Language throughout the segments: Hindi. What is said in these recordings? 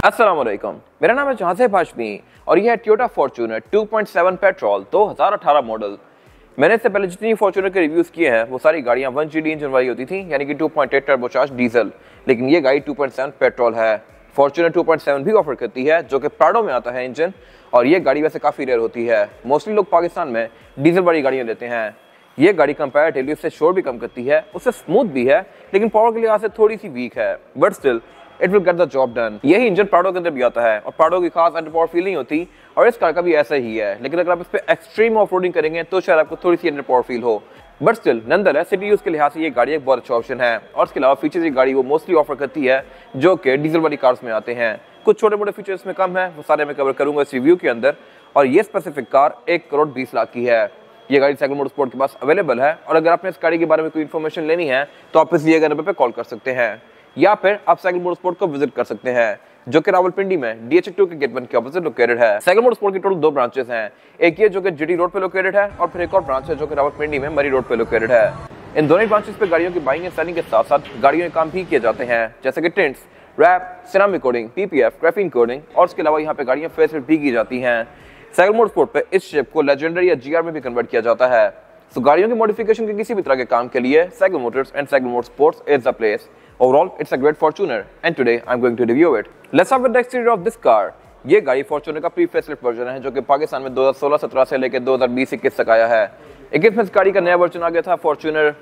अस्सलाम वालेकुम, मेरा नाम है जहांसेब हाशमी और यह है टोयोटा फॉर्च्यूनर 2.7 पेट्रोल 2018 मॉडल। मैंने इससे पहले जितनी फॉर्च्यूनर के रिव्यूज किए हैं वो सारी गाड़ियां 1GD इंजन वाली होती थी, यानी कि 2.8 टर्बोचार्ज डीजल, लेकिन ये गाड़ी 2.7 पेट्रोल है। फॉर्च्यूनर 2.7 भी ऑफर करती है जो कि प्राडो में आता है इंजन, और ये गाड़ी वैसे काफ़ी रेयर होती है। मोस्टली लोग पाकिस्तान में डीजल वाली गाड़ियाँ लेते हैं। ये गाड़ी कंपैरेटिवली उससे शोर भी कम करती है, उससे स्मूथ भी है, लेकिन पावर के लिहाज से थोड़ी सी वीक है, but still it will get the job done. यही इंजन प्राडो के अंदर भी आता है और प्राडो की खास अंडर पावर फील नहीं होती, और इस कार का भी ऐसा ही है। लेकिन अगर आप इस पे एक्सट्रीम ऑफ रोडिंग करेंगे तो शायद आपको थोड़ी सी अंडर पावर फील हो, बट स्टिल नंदरलेस सिटी यूज के लिहाज से ये गाड़ी एक बहुत अच्छा ऑप्शन है। और इसके अलावा फीचर्स ये गाड़ी वो मोस्टली ऑफर करती है जो कि डीजल वाली कार्स में आते हैं। कुछ छोटे मोटे फीचर्स में कम है, वो सारे मैं कवर करूंगा इस रिव्यू के अंदर। और ये स्पेसिफिक कार 1,20,00,000 की है। ये गाड़ी साइकिल मोटरस्पोर्ट के पास अवेलेबल है, और अगर आपने इस गाड़ी के बारे में कोई इन्फॉर्मेशन लेनी है तो आप इस दिए गए नंबर पर कॉल कर सकते हैं, या फिर आप साइकिल मोटरस्पोर्ट को विजिट कर सकते हैं जो कि रावलपिंडी में DH2 के गेट 1 के ऑपोजिट लोकेटेड है। साइकिल मोटरस्पोर्ट की टोटल 2 ब्रांचेस हैं, एक ये जो कि GT रोड पे लोकेटेड है, और फिर एक और ब्रांच है जो कि रावलपिंडी में मरी रोड पे लोकेटेड है। इन दोनों ब्रांचेस पे गाड़ियों की बाइंग एंड सेलिंग के साथ साथ गाड़ियों के काम भी किए जाते हैं, जैसे कि tints, wrap, ceramic coating, PPF, graphene coating, और इसके अलावा यहाँ पे गाड़ियाँ फेसलिफ्ट भी की जाती हैं। साइकिल मोटरस्पोर्ट पे इस शेप को लेजेंडरी या GR में भी कन्वर्ट किया जाता है। तो गाड़ियों की मॉडिफिकेशन के किसी भी तरह के काम के लिए cycle Motors and cycle motorsports is the place. Overall, it's a great Fortuner, and today I'm going to review it. Let's start with the exterior of this car. ये गाड़ी Fortuner का प्री फेसलिफ्ट वर्जन है जो कि पाकिस्तान में 2016-17 से लेकर 2020-21 तक आया है। 21 में इस गाड़ी का नया वर्जन आ गया था, Fortuner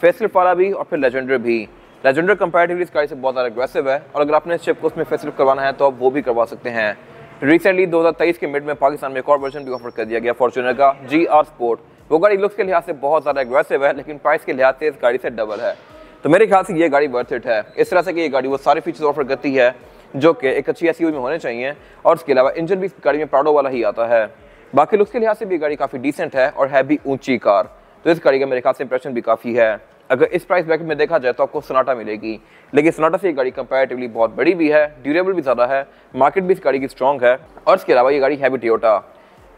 फेसलिफ्ट वाला भी और फिर लेजेंडर भी। लेजेंडर कंपैरेटिवली इस गाड़ी से बहुत ज़्यादा एग्रेसिव है, और अगर आपने इस शिप को उसमें फेसलिफ्ट करवाना है तो आप वो भी करवा सकते हैं। रिसेंटली 2023 के मिड में पाकिस्तान में एक और वर्जन भी ऑफर कर दिया गया Fortuner का, GR स्पोर्ट। वो गाड़ी लुक्स के लिहाज से बहुत ज़्यादा एग्रेसिव है, लेकिन प्राइस के लिहाज से इस गाड़ी से डबल है। तो मेरे ख्याल से ये गाड़ी वर्थ इट है, इस तरह से कि ये गाड़ी वो सारे फीचर्स ऑफर करती है जो कि एक अच्छी SUV में होने चाहिए, और इसके अलावा इंजन भी इस गाड़ी में प्राडो वाला ही आता है। बाकी लुक्स के लिहाज से भी गाड़ी काफ़ी डिसेंट है और है भी ऊंची कार, तो इस गाड़ी का मेरे ख्याल से इंप्रेशन भी काफ़ी है। अगर इस प्राइस ब्रैकेट में देखा जाए तो आपको सोनाटा मिलेगी, लेकिन सोनाटा से ये गाड़ी कंपैरेटिवली बहुत बड़ी भी है, ड्यूरेबल भी ज़्यादा है, मार्केट भी इस गाड़ी की स्ट्रॉन्ग है, और इसके अलावा ये गाड़ी है भी टोयोटा।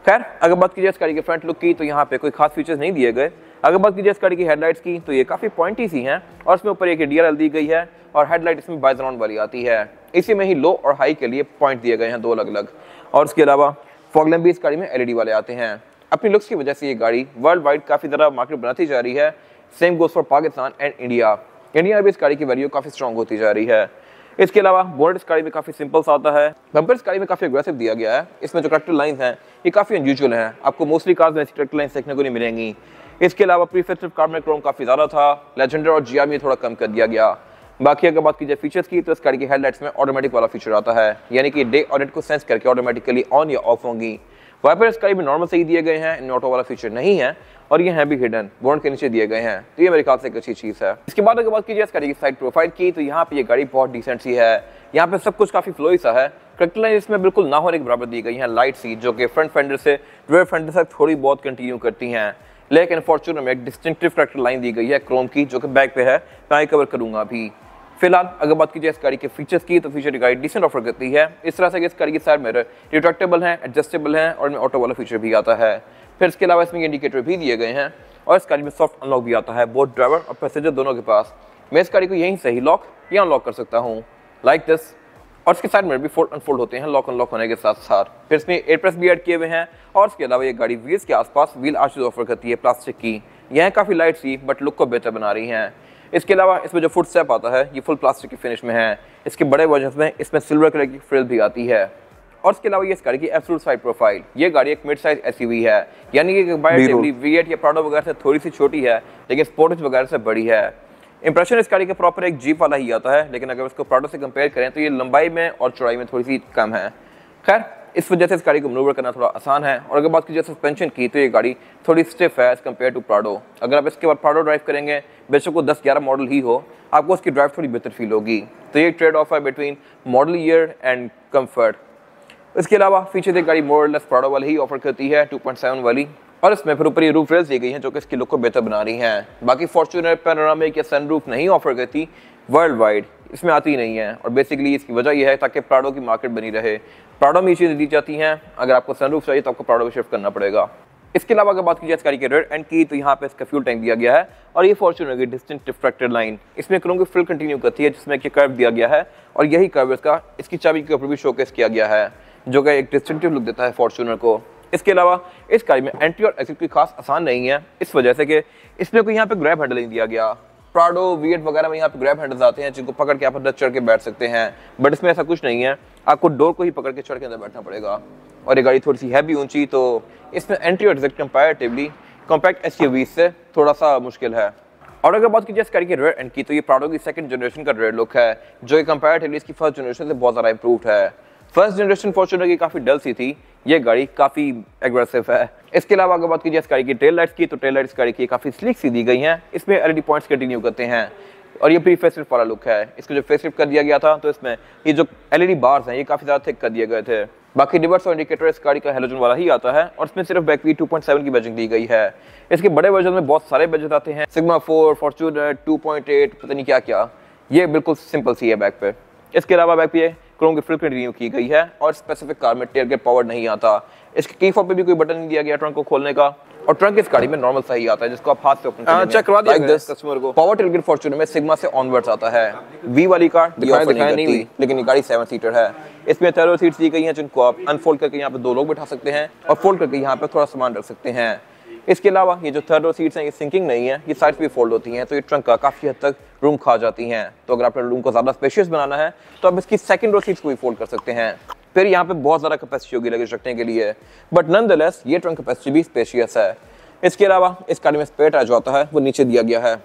खैर, अगर बात कीजिए इस गाड़ी के फ्रंट लुक की तो यहाँ पे कोई खास फीचर्स नहीं दिए गए। अगर बात कीजिए इस गाड़ी की हेडलाइट्स की तो ये काफ़ी पॉइंटी सी हैं, और इसमें ऊपर एक DRL दी गई है, और हेडलाइट इसमें बाइजराउंड वाली आती है। इसी में ही लो और हाई के लिए पॉइंट दिए गए हैं 2 अलग-अलग, और इसके अलावा फॉग लैम्प भी इस गाड़ी में LED वाले आते हैं। अपनी लुक्स की वजह से ये गाड़ी वर्ल्ड वाइड काफ़ी ज़्यादा मार्केट बनाती जा रही है। Same goes for Pakistan and India. India में भी इस गाड़ी की वैल्यू काफ़ी स्ट्रॉन्ग होती जा रही है। इसके अलावा बोनेट इस गाड़ी में काफ़ी सिंपल सा आता है। बम्पर इस गाड़ी में काफ़ी एग्रेसिव दिया गया है। इसमें जो करेक्टर लाइंस हैं ये काफ़ी अनयूजुअल हैं, आपको मोस्टली कार्स में करेक्टर लाइंस देखने को नहीं मिलेंगी। इसके अलावा प्री फेसलिफ्ट कार में क्रोम काफ़ी ज़्यादा था, लेजेंडर और GR में थोड़ा कम कर दिया गया। बाकी अगर बात कीजिए फीचर्स की तो इस गाड़ी की हेडलाइट्स में ऑटोमेटिक वाला फीचर आता है, यानी कि डे और नाइट को सेंस करके ऑटोमेटिकली ऑन या ऑफ होंगी। वाइपर इस गाड़ी में नॉर्मल से ही दिए गए हैं, इनमें ऑटो वाला फीचर नहीं है, और ये हैं भी हिडन, बोनट के नीचे दिए गए हैं, तो ये मेरे ख्याल से एक अच्छी चीज़ है। इसके बाद अगर बात कीजिए इस गाड़ी की साइड प्रोफाइल की तो यहाँ पे ये गाड़ी बहुत डिसेंट सी है। यहाँ पे सब कुछ काफ़ी फ्लोई सा है। करेक्टर लाइन इसमें बिल्कुल ना होने के बराबर दी गई है लाइट सी, जो कि फ्रंट फेंडर से रियर फेंडर तक थोड़ी बहुत कंटिन्यू करती हैं, लेकिन फॉर्च्यूनर में एक डिस्टिंक्टिव करेक्टर लाइन दी गई है क्रोम की, जो कि बैक पे है, तो मैं कवर करूंगा अभी। फिलहाल अगर बात कीजिए इस गाड़ी के फीचर्स की तो फीचर गाड़ी डिसेंट ऑफर करती है, इस तरह से कि इस गाड़ी की साइड मिरर रिट्रैक्टेबल हैं, एडजस्टेबल हैं, और इनमें ऑटो वाला फीचर भी आता है। फिर इसके अलावा इसमें इंडिकेटर भी दिए गए हैं, और इस गाड़ी में सॉफ्ट अनलॉक भी आता है, बोथ ड्राइवर और पैसेंजर दोनों के पास। मैं इस गाड़ी को यहीं से ही लॉक या अनलॉक कर सकता हूँ, लाइक दिस। और इसके साइड में भी फोल्ड अनफोल्ड होते हैं लॉक अनलॉक होने के साथ साथ। फिर इसमें एयर प्रेस भी ऐड किए हुए हैं, और इसके अलावा ये गाड़ी व्हील्स के आसपास व्हील आर्चेस ऑफर करती है प्लास्टिक की। यह काफ़ी लाइट सी बट लुक को बेहतर बना रही हैं। इसके अलावा इसमें जो फुट स्टेप आता है ये फुल प्लास्टिक की फिनिश में है। इसके बड़े वर्जन में इसमें सिल्वर कलर की फ्रिल भी आती है। और इसके अलावा ये इस गाड़ी की एब्सोल्यूट साइड प्रोफाइल, ये गाड़ी एक मिड साइज SUV है, यानी कि कंपैरेटिवली V8 या प्राडो वगैरह से थोड़ी सी छोटी है, लेकिन स्पोर्टेज वगैरह से बड़ी है। इंप्रेशन इस गाड़ी के प्रॉपर एक जीप वाला ही आता है, लेकिन अगर इसको प्राडो से कंपेयर करें तो ये लंबाई में और चौड़ाई में थोड़ी सी कम है। खैर, इस वजह से इस गाड़ी को मैन्यूवर करना थोड़ा आसान है। और अगर बात कीजिए सस्पेंशन की तो ये गाड़ी थोड़ी स्टिफ है एज कम्पेयर टू प्राडो। अगर आप इसके बाद प्राडो ड्राइव करेंगे, बेशक वो 10-11 मॉडल ही हो, आपको उसकी ड्राइव थोड़ी बेहतर फील होगी। तो ये ट्रेड ऑफ है between model year and comfort. इसके अलावा फीचर एक गाड़ी मोर लेस प्राडो वाली ही ऑफर करती है 2.7 वाली, और इसमें फिर ऊपर ये रूफ रेल्स दी गई हैं जो कि इसकी लुक को बेहतर बना रही हैं। बाकी फॉर्च्यूनर पैनोरामिक या सनरूफ नहीं ऑफर करती वर्ल्ड वाइड, इसमें आती नहीं है, और बेसिकली इसकी वजह यह है ताकि प्राडो की मार्केट बनी रहे। प्राडो में ये चीज़ें दी जाती हैं, अगर आपको सनरूफ चाहिए तो आपको प्राडो में शिफ्ट करना पड़ेगा। इसके अलावा अगर बात की जाए इस गाड़ी के रेयर एंड की, तो यहाँ पे इसका फ्यूल टैंक दिया गया है और ये फॉर्च्यूनर की डिस्टेंस डिफ्रैक्टेड लाइन इसमें करूँ की फुल कंटिन्यू करती है, जिसमें कि कर्व दिया गया है और यही कर्व इसकी चाबी के ऊपर भी शोकेस किया गया है, जो कि एक डिस्टिंक्टिव लुक देता है फॉर्च्यूनर को। इसके अलावा इस गाड़ी में एंट्री और एग्जिट की खास आसान नहीं है, इस वजह से कि इसमें कोई यहाँ पे ग्रैब हैंडल नहीं दिया गया। प्राडो V8 वगैरह में यहाँ पे ग्रैब हैंडल्स आते हैं जिनको पकड़ के आप अंदर चढ़ के बैठ सकते हैं, बट इसमें ऐसा कुछ नहीं है, आपको डोर को ही पकड़ के चढ़ के अंदर बैठना पड़ेगा। और ये गाड़ी थोड़ी सी है भी ऊंची, तो इसमें एंट्री और एग्जिट कंपैरेटिवली कॉम्पैक्ट SUV से थोड़ा सा मुश्किल है। और अगर बात की जाए इस गाड़ी के रेयर एंड की, तो ये प्राडो की सेकंड जनरेशन का रेयर लुक है, जो कि कंपैरेटिवली इसकी फर्स्ट जनरेशन से बहुत ज़्यादा इंप्रूव्ड है। फर्स्ट जनरेशन फॉर्च्यूनर की काफ़ी डल सी थी, ये गाड़ी काफ़ी एग्रेसिव है। इसके अलावा अगर बात की जाए इस गाड़ी की टेल लाइट्स की, तो टेल लाइट्स गाड़ी की काफ़ी स्लीक सी दी गई हैं, इसमें LED पॉइंट्स कंटिन्यू करते हैं और ये प्री फेसलिफ्ट वाला लुक है। इसको जो फेसलिफ्ट कर दिया गया था, तो इसमें ये जो LED बार्स हैं ये काफ़ी ज़्यादा थिक कर दिए गए थे। बाकी रिवर्स और इंडिकेटर इस गाड़ी का हेलोजन वाला ही आता है और इसमें सिर्फ बैक 2.7 की बैजिंग दी गई है। इसके बड़े वर्जन में बहुत सारे बैजेस आते हैं, सिग्मा 4, फॉर्च्यूनर 2.8, पता नहीं क्या क्या, ये बिल्कुल सिंपल सी है बैक पे। इसके अलावा बैक पे क्रोम की फुल कंटिन्यू की गई है और स्पेसिफिक कार में टेल गेट पावर नहीं आता। इसके की फॉब पे भी कोई बटन नहीं दिया गया ट्रंक को खोलने का, और ट्रंक इस गाड़ी में नॉर्मल सा ही आता है जिसको आप हाथ से ओपन करके चेक करवा दिया कस्टमर को। पावर टेल गेट फॉर्च्यूनर में सिग्मा से ऑनवर्ड्स आता है। वी वाली कार दिखाई नहीं हुई, लेकिन ये गाड़ी 7 सीटर है। इसमें 13 सीट्स दी गई हैं जिनको आप अनफोल्ड करके यहाँ पे 2 लोग बैठा सकते हैं और फोल्ड करके यहाँ पे थोड़ा सामान रख सकते हैं। इसके अलावा ये जो थर्ड रो सीट्स हैं ये सिंकिंग नहीं है, ये साइड पे फोल्ड होती हैं, तो ये ट्रंक का काफ़ी हद तक रूम खा जाती हैं। तो अगर आपने रूम को ज़्यादा स्पेशियस बनाना है तो आप इसकी सेकंड रो सीट्स को भी फोल्ड कर सकते हैं। फिर यहाँ पे बहुत ज़्यादा कैपेसिटी होगी लगेज रखने के लिए, बट नॉनदलेस ये ट्रंक कैपेसिटी भी स्पेशियस है। इसके अलावा इस गाड़ी में स्पेयर टायर जो आता है वो नीचे दिया गया है,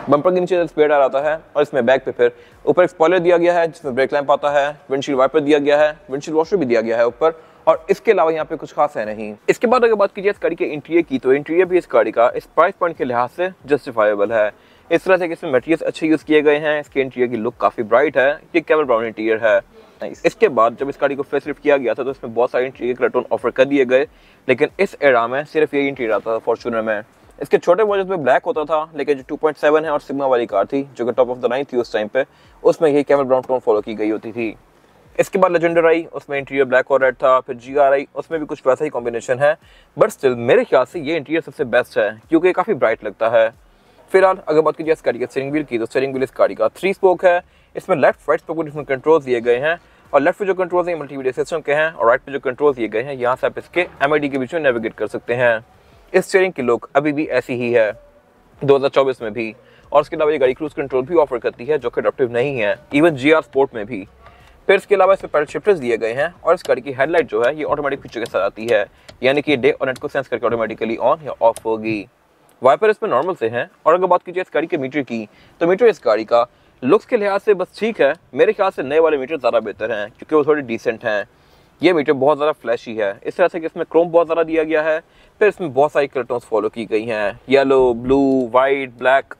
बम्पर के नीचे स्पेयर टायर आता है और इसमें बैक पे फिर ऊपर एक स्पॉइलर दिया गया है जिसमें ब्रेक लैंप आता है, विंडशील्ड वाइपर दिया गया है, विंडशील्ड वॉशर भी दिया गया है ऊपर, और इसके अलावा यहाँ पे कुछ खास है नहीं। इसके बाद अगर बात कीजिए इस गाड़ी के इंटीरियर की, तो इंटीरियर भी इस गाड़ी का इस प्राइस पॉइंट के लिहाज से जस्टिफाइबल है। इस तरह से कि इसमें मटेरियल्स अच्छे यूज किए गए हैं, इसके इंटीरियर की लुक काफी ब्राइट है, ये कैमल ब्राउन इंटीरियर है। इसके बाद जब इस गाड़ी को फेसलिफ्ट किया गया था तो इसमें बहुत सारे इंटीरियर कलर टोन ऑफर कर दिए गए, लेकिन इस एरा में सिर्फ ये इंटीरियर आता था फॉर्च्यूनर में। इसके छोटे वर्जन में ब्लैक होता था, लेकिन जो 2.7 है और सिग्मा वाली कार थी जो कि टॉप ऑफ द लाइन थी उस टाइम पे, उसमें यही कैमल ब्राउन टोन फॉलो की गई होती थी। इसके बाद लेजेंडर आई, उसमें इंटीरियर ब्लैक और रेड था, फिर GR आई, उसमें भी कुछ वैसा ही कॉम्बिनेशन है, बट स्टिल मेरे ख्याल से ये इंटीरियर सबसे बेस्ट है क्योंकि ये काफ़ी ब्राइट लगता है। फिलहाल अगर बात कीजिए इस गाड़ी के स्टीयरिंग व्हील की, तो स्टीयरिंग व्हील इस गाड़ी का 3 स्पोक है। इसमें लेफ्ट राइट स्पोक को डिफरेंट कंट्रोल्स दिए गए हैं, और लेफ्ट पे जो कंट्रोल्स हैं मल्टीमीडिया सिस्टम के हैं, और राइट पे जो कंट्रोल्स दिए गए हैं यहाँ से आप इसके MID के बीच में नेविगेट कर सकते हैं। इस स्टीयरिंग की लुक अभी भी ऐसी ही है 2024 में भी, और उसके अलावा ये गाड़ी क्रूज कंट्रोल भी ऑफर करती है जो कि अडॉप्टिव नहीं है, इवन GR स्पोर्ट में भी। फिर इसके अलावा इसमें पैडल शिफ्टर्स दिए गए हैं, और इस गाड़ी की हेडलाइट जो है ये ऑटोमेटिक फीचर के साथ आती है, यानी कि डे और नाइट को सेंस करके ऑटोमेटिकली ऑन या ऑफ होगी। वाइपर इसमें नॉर्मल से हैं। और अगर बात कीजिए इस गाड़ी के मीटर की, तो मीटर इस गाड़ी का लुक्स के लिहाज से बस ठीक है, मेरे ख्याल से नए वाले मीटर ज़्यादा बेहतर हैं क्योंकि वो थोड़ी डिसेंट हैं। ये मीटर बहुत ज़्यादा फ्लैशी है, इस तरह से कि इसमें क्रोम बहुत ज़्यादा दिया गया है, फिर इसमें बहुत सारी कलर टोन्स फॉलो की गई हैं, येलो, ब्लू, वाइट, ब्लैक।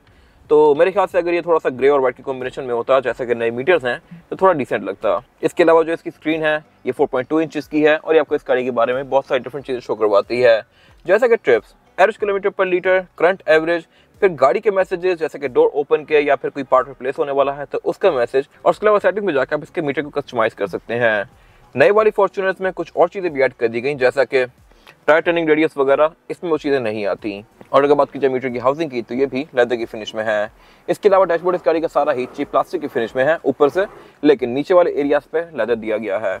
तो मेरे ख्याल से अगर ये थोड़ा सा ग्रे और वाइट की कॉम्बिनेशन में होता जैसे कि नए मीटर्स हैं तो थोड़ा डिसेंट लगता। इसके अलावा जो इसकी स्क्रीन है ये 4.2 इंचेस की है, और ये आपको इस गाड़ी के बारे में बहुत सारी डिफरेंट चीज़ें शो करवाती है, जैसे कि ट्रिप्स, एवरेज किलोमीटर पर लीटर, करंट एवरेज, फिर गाड़ी के मैसेजेस जैसे कि डोर ओपन के या फिर कोई पार्ट रिप्लेस होने वाला है तो उसका मैसेज, और उसके अलावा सेटिंग में जाकर आप इसके मीटर को कस्टमाइज कर सकते हैं। नई वाली फॉर्च्यूनर्स में कुछ और चीज़ें भी ऐड कर दी गई जैसा कि टायर टर्निंग रेडियस वगैरह, इसमें वो चीज़ें नहीं आती। और अगर बात की जाए मीटर की हाउसिंग की, तो ये भी लेदर की फिनिश में है। इसके अलावा डैशबोर्ड इस गाड़ी का सारा ही चीप प्लास्टिक की फिनिश में है ऊपर से, लेकिन नीचे वाले एरियाज पे लेदर दिया गया है।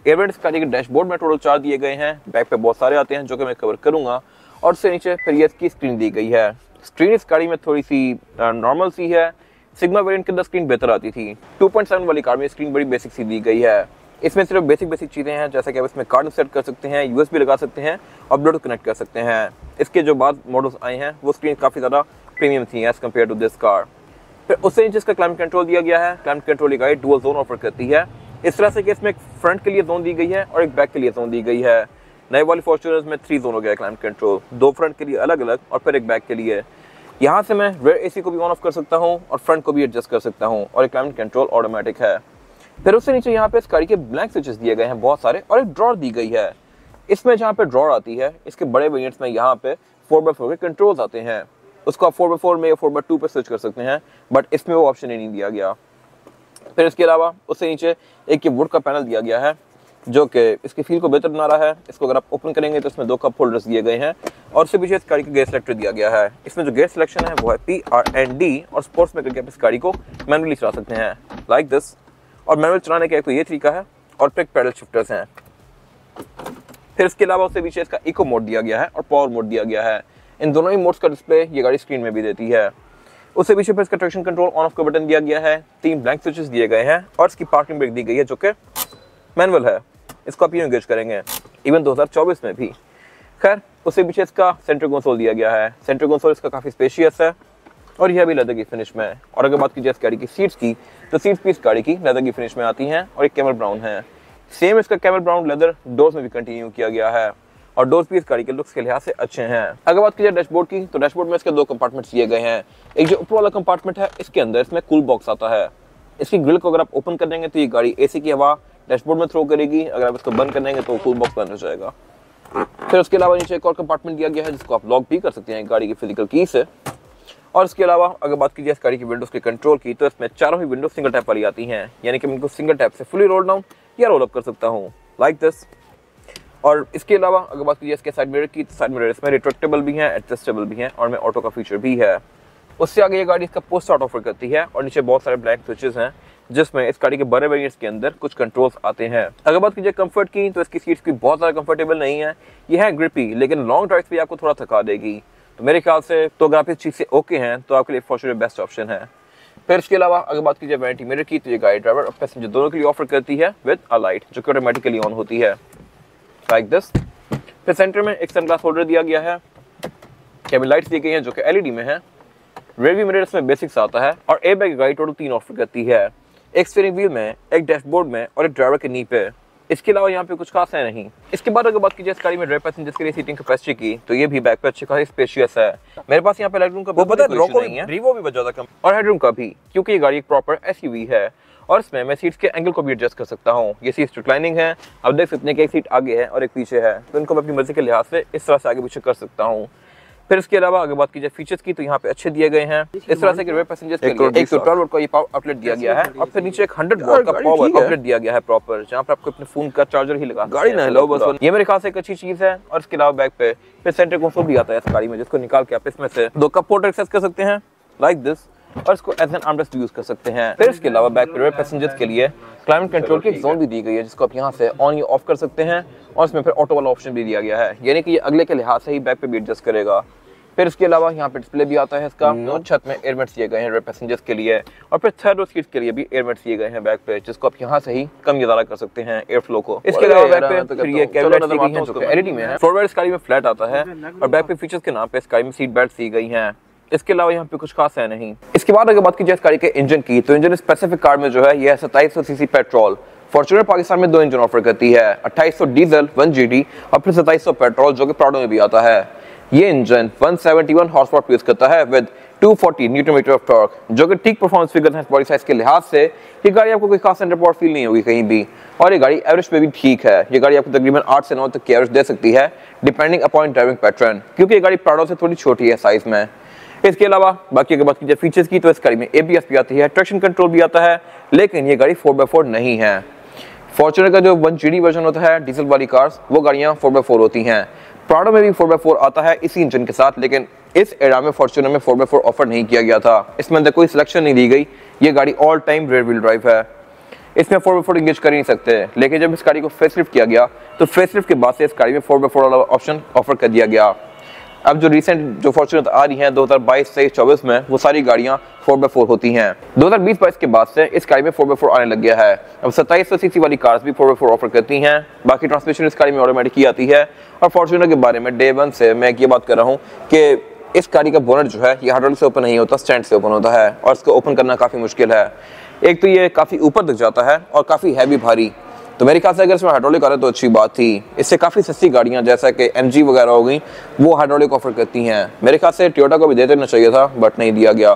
एयरवेंट इस गाड़ी के डैशबोर्ड में टोटल 4 दिए गए हैं, बैक पे बहुत सारे आते हैं जो कि मैं कवर करूंगा, और उससे नीचे फिर ये इसकी स्क्रीन दी गई है। स्क्रीन इस गाड़ी में थोड़ी सी नॉर्मल सी है, सिग्मा वेरिएंट के अंदर स्क्रीन बेहतर आती थी। 2.7 वाली कार में स्क्रीन बड़ी बेसिक सी दी गई है। इसमें सिर्फ बेसिक चीज़ें हैं जैसे कि आप इसमें कार्ड सेट कर सकते हैं, USB लगा सकते हैं और ब्लूटूथ कनेक्ट कर सकते हैं। इसके जो बाद मॉडल्स आए हैं वो स्क्रीन काफ़ी ज़्यादा प्रीमियम थी as compared to this car. फिर उससे नीचे इसका क्लाइमेट कंट्रोल दिया गया है। Climate control guide dual zone offer करती है, इस तरह से कि इसमें एक फ्रंट के लिए जोन दी गई है और एक बैक के लिए जोन दी गई है। नए वाली फॉर्च्यूनर्स में 3 जोन हो गया क्लाइमेट कंट्रोल, 2 फ्रंट के लिए अलग अलग और फिर एक बैक के लिए। यहाँ से मैं रेयर AC को भी ऑन ऑफ कर सकता हूँ और फ्रंट को भी एडजस्ट कर सकता हूँ, और एक क्लाइमेट कंट्रोल ऑटोमेटिक है। फिर उससे नीचे यहाँ पे इस गाड़ी के ब्लैंक स्विचेस दिए गए हैं बहुत सारे, और एक ड्रॉर दी गई है। इसमें जहाँ पे ड्रॉर आती है इसके बड़े वेरिएंट्स में यहाँ पे 4x4 के कंट्रोल्स आते हैं, उसको आप 4x4 में या 4x2 पे स्विच कर सकते हैं, बट इसमें वो ऑप्शन ही नहीं दिया गया। फिर इसके अलावा उससे नीचे एक ये वुड का पैनल दिया गया है, जो कि इसकी फील को बेहतर बना रहा है। इसको अगर आप ओपन करेंगे तो इसमें 2 कप होल्डर्स दिए गए हैं और उससे पीछे इस गाड़ी का गेयर सिलेक्टर दिया गया है। इसमें जो गेयर सिलेक्शन है वो है PRND और स्पोर्ट्स में करके आप इस गाड़ी को मैनुअली चला सकते हैं लाइक दिस। और मैनुअल चलाने का एक तो ये तरीका है और फिर पैडल शिफ्टर्स हैं। फिर इसके अलावा उससे पीछे इसका इको मोड दिया गया है और पावर मोड दिया गया है। इन दोनों ही मोड्स का डिस्प्ले ये गाड़ी स्क्रीन में भी देती है। उससे पीछे फिर इसका ट्रैक्शन कंट्रोल ऑन ऑफ का बटन दिया गया है, 3 ब्लैंक स्विचेस दिए गए हैं और इसकी पार्किंग ब्रेक दी गई है जो कि मैनुअल है। इसको आप यूं एंगेज करेंगे इवन 2024 में भी। खैर उससे पीछे इसका सेंटर कंसोल दिया गया है। सेंटर कंसोल इसका काफ़ी स्पेशियस है और यह भी लेदर की फिनिश में है। और अगर बात की जाए इस गाड़ी की सीट्स की तो सीट्स भी इस गाड़ी की लेदर की फिनिश में आती हैं और एक कैमल ब्राउन है। सेम इसका कैमल ब्राउन लेदर डोर्स में भी कंटिन्यू किया गया है और डोर्स भी इस गाड़ी के लुक्स के लिहाज से अच्छे हैं। अगर बात की जाए डैशबोर्ड की तो डैशबोर्ड में इसके 2 कंपार्टमेंट्स दिए गए हैं। एक जो ऊपर वाला कंपार्टमेंट है इसके अंदर इसमें कूल बॉक्स आता है। इसकी ग्रिल को अगर आप ओपन कर देंगे तो ये गाड़ी AC की हवा डैशबोर्ड में थ्रो करेगी। अगर आप इसको बंद कर देंगे तो कूल बॉक्स बंद हो जाएगा। फिर उसके अलावा नीचे एक और कंपार्टमेंट दिया गया है जिसको आप लॉक भी कर सकते हैं गाड़ी की फिजिकल की से। और इसके अलावा अगर बात की जाए इस गाड़ी की विंडोज के कंट्रोल की तो इसमें चारों ही विंडोज सिंगल टैप वाली आती हैं, यानी कि मैं इनको सिंगल टैप से फुली रोल डाउन या रोल अप कर सकता हूँ लाइक दिस। और इसके अलावा अगर बात की जाए इसके साइड मिरर की तो साइड मिरर इसमें रिट्रैक्टेबल भी हैं, एडजस्टेबल भी हैं और में ऑटो का फीचर भी है। उससे आगे ये गाड़ी इसका पोस्ट स्टार्ट ऑफर करती है और नीचे बहुत सारे ब्लैक स्विचेस हैं जिसमें इस गाड़ी के बड़े वेरिएंट्स के अंदर कुछ कंट्रोल्स आते हैं। अगर बात कीजिए कंफर्ट की तो इसकी सीट्स भी बहुत ज़्यादा कंफर्टेबल नहीं है। ये है ग्रिपी लेकिन लॉन्ग ड्राइव भी आपको थोड़ा थका देगी। तो मेरे ख्याल से तो अगर आप इस चीज़ से ओके हैं तो आपके लिए फॉर्च्यूनर बेस्ट ऑप्शन है। फिर इसके अलावा अगर बात कीजिए वैनिटी मिरर की तो ये गाड़ी ड्राइवर और पैसेंजर दोनों के लिए ऑफर करती है विद अ लाइट जो कि ऑटोमेटिकली ऑन होती है लाइक दिस। फिर सेंटर में एक सनग्लास होल्डर दिया गया है। केबिन लाइट्स दी गई हैं जो कि LED में है। रेयर व्यू मिरर इसमें बेसिक्स आता है और एयरबैग गाड़ी टोटल 3 ऑफर करती है, एक स्टीयरिंग व्हील में, एक डैशबोर्ड में और एक ड्राइवर के नी पे। इसके अलावा यहाँ पे कुछ खास है नहीं। इसके बाद अगर बात कीजिए इस गाड़ी में ड्राइवर पैसेंजर्स के लिए सीटिंग कैपेसिटी की तो ये भी बैक पे अच्छी खासी स्पेशियस है। मेरे पास यहाँ पे लेगरूम का वो पता है नहीं है, रिवो भी बहुत ज्यादा कम और हेडरूम का भी, क्योंकि ये गाड़ी एक प्रॉपर SUV है और इसमें मैं सीट्स के एंगल को भी एडजस्ट कर सकता हूँ। ये सीट्स रिक्लाइनिंग है, आप देख सकते हैं कि एक सीट आगे है और एक पीछे है, तो इनको मैं अपनी मर्जी के लिहाज से इस तरह से आगे पीछे कर सकता हूँ। फिर इसके अलावा अगर बात कीजिए फीचर्स की तो यहाँ पे अच्छे दिए गए हैं। इस तरह से कि रेयर पैसेंजर्स के लिए एक 12 वोल्ट का ये पावर आउटलेट दिया गया है और फिर नीचे एक 100 वोल्ट का पावर आउटलेट दिया गया है प्रॉपर, जहाँ पे आपको अपने फोन का चार्जर ही लगा गाड़ी ना लो बस। ये मेरे ख्याल से एक अच्छी चीज है। और इसके अलावा बैक पे फिर सेंटर कंसोल भी आता है इस गाड़ी में, जिसको निकाल के आप इसमें से 2 कप होल्डर एक्सेस कर सकते हैं लाइक दिस और इसको एज एन आर्मरेस्ट यूज कर सकते हैं। फिर इसके अलावा बैक पे रेयर पैसेंजर्स के लिए क्लाइमेट कंट्रोल की एक जोन भी दी गई है जिसको आप यहाँ से ऑन या ऑफ कर सकते हैं और इसमें फिर ऑटो वाला ऑप्शन भी दिया गया है, यानी कि ये अगले के लिहाज से ही बैक पे भी एडजस्ट करेगा। फिर इसके अलावा यहाँ पे डिस्प्ले भी आता है इसका और छत में एयरमेट्स दिए गए हैं रेयर पैसेंजर्स के लिए और फिर थर्ड रो सीट के लिए भी एयरमेट्स दिए गए हैं बैक पे, जिसको आप यहाँ से ही कम या ज्यादा कर सकते हैं एयर फ्लो को। इसके अलावा बैक पे फिर ये कैबिन लाइट्स दी गई हैं जो कि LED में है। फ्लोर इस गाड़ी में फ्लैट आता है और बैक पे फीचर्स के नाम पे इस गाड़ी में सीट बेल्ट दी गई हैं। इसके अलावा यहाँ पे कुछ खास है नहीं। इसके बाद अगर बात की जाए इस गाड़ी के इंजन की तो इंजन स्पेसिफिक कार में जो है यह 2700 सीसी पेट्रोल। फॉर्च्यूनर पाकिस्तान में 2 इंजन ऑफर करती है, 2800 डीजल 1 GD और फिर 2700 पेट्रोल जो कि प्राडो में भी आता है। ये इंजन 171 हॉर्स पावर प्रोड्यूस करता है with 240 newton metre of torque, जो कि ठीक परफॉर्मेंस फिगर है बॉडी साइज के लिहाज से। ये गाड़ी आपको कोई खास अंडर पावर फील नहीं होगी कहीं भी और ये गाड़ी एवरेज पे भी ठीक है। ये गाड़ी आपको तकरीबन 8 से 9 तक की एवरेज दे सकती है डिपेंडिंग अपॉन ड्राइविंग पैटर्न, क्योंकि ये गाड़ी प्राडो से थोड़ी छोटी है साइज में। इसके अलावा बाकी अगर बात कीजिए फीचर्स की तो इस गाड़ी में ABS भी आती है, ट्रैक्शन कंट्रोल भी आता है, लेकिन ये गाड़ी 4x4 नहीं है। फॉर्च्यूनर का जो 1 GD वर्जन होता है डीजल वाली कार्स वो गाड़ियाँ 4x4 होती हैं। प्राडो में भी 4x4 आता है इसी इंजन के साथ, लेकिन इस एरा में फॉर्च्यूनर में 4x4 ऑफर नहीं किया गया था। इसमें अंदर कोई सिलेक्शन नहीं दी गई। ये गाड़ी all time rear wheel drive है, इसमें 4x4 इंगेज कर ही नहीं सकते। लेकिन जब इस गाड़ी को फेसलिफ्ट किया गया तो फेसलिफ्ट के बाद से इस गाड़ी में 4x4 वाला ऑप्शन ऑफर कर दिया गया। अब जो रिसेंट जो फॉर्च्यूनर आ रही हैं 2022 से 24 में वो सारी गाड़ियां 4x4 होती हैं। 2020-22 के बाद से इस गाड़ी में 4x4 आने लग गया है। अब 2700 सीसी वाली कार्स भी 4x4 ऑफर करती हैं। बाकी ट्रांसमिशन इस गाड़ी में ऑटोमेटिक ही आती है। और फॉर्च्यूनर के बारे में डे 1 से मैं ये बात कर रहा हूँ कि इस गाड़ी का बोनट जो है ये हाइड्रोलिक से ओपन नहीं होता, स्टैंड से ओपन होता है और इसको ओपन करना काफ़ी मुश्किल है। एक तो ये काफ़ी ऊपर तक जाता है और काफ़ी हैवी भारी, तो मेरे ख्याल से अगर इसमें हाइड्रोलिक आ रहा है तो अच्छी बात थी। इससे काफ़ी सस्ती गाड़ियां जैसा कि MG वगैरह हो गई वो हाइड्रोलिक ऑफर करती हैं। मेरे ख्याल से टोयोटा को भी दे देना चाहिए था बट नहीं दिया गया।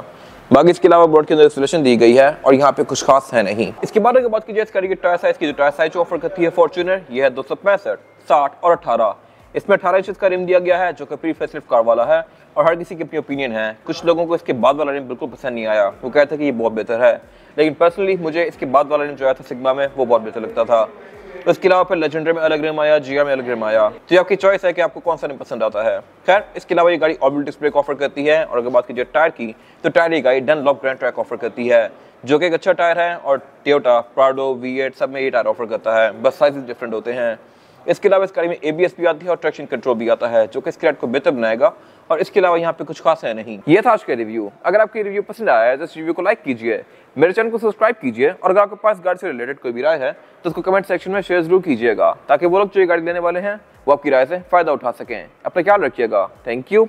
बाकी इसके अलावा बोर्ड के अंदर इंस्टॉलेशन दी गई है और यहाँ पे कुछ खास है नहीं। इसके बाद अगर बात की जाए इस गाड़ी के टायर साइज की, जो टायर साइज ऑफर करती है फॉर्च्यूनर ये है 265, 60 और 18। इसमें 18 इंच का रिम दिया गया है जो कि प्री फेसलिफ्ट कार वाला है और हर किसी की अपनी ओपिनियन है। कुछ लोगों को इसके बाद वाला रिम बिल्कुल पसंद नहीं आया, वो कहते हैं कि ये बहुत बेहतर है, लेकिन पर्सनली मुझे इसके बाद वाला रिम जो आया था सिग्मा में वो बहुत बेहतर लगता था। इसके अलावा फिर लेजेंडरी में अलग रिम आया, जीआर में अलग रिम आया, तो ये आपकी चॉइस है कि आपको कौन सा रिम पसंद आता है। खैर, इसके अलावा ये गाड़ी ऑर्बिटल डिस्क ब्रेक ऑफर करती है और अगर बात कीजिए टायर की तो टायर ये गाड़ी डनलॉप ग्रैंड ट्रैक ऑफर करती है जो कि एक अच्छा टायर है और टोयोटा, प्राडो, V8 सब में ये टायर ऑफर करता है, बस साइज डिफरेंट होते हैं। इसके अलावा इस गाड़ी में ABS भी आती है और ट्रैक्शन कंट्रोल भी आता है जो कि इस राइड को बेहतर बनाएगा और इसके अलावा यहाँ पे कुछ खास है नहीं। ये था आज का रिव्यू। अगर आपको रिव्यू पसंद आया है तो इस रिव्यू को लाइक कीजिए, मेरे चैनल को सब्सक्राइब कीजिए और अगर आपके पास गाड़ी से रिलेटेड कोई भी राय है तो उसको कमेंट सेक्शन में शेयर जरूर कीजिएगा ताकि वो लोग जो ये गाड़ी लेने वाले हैं वो आपकी राय से फायदा उठा सकें। अपना ख्याल रखिएगा। Thank you.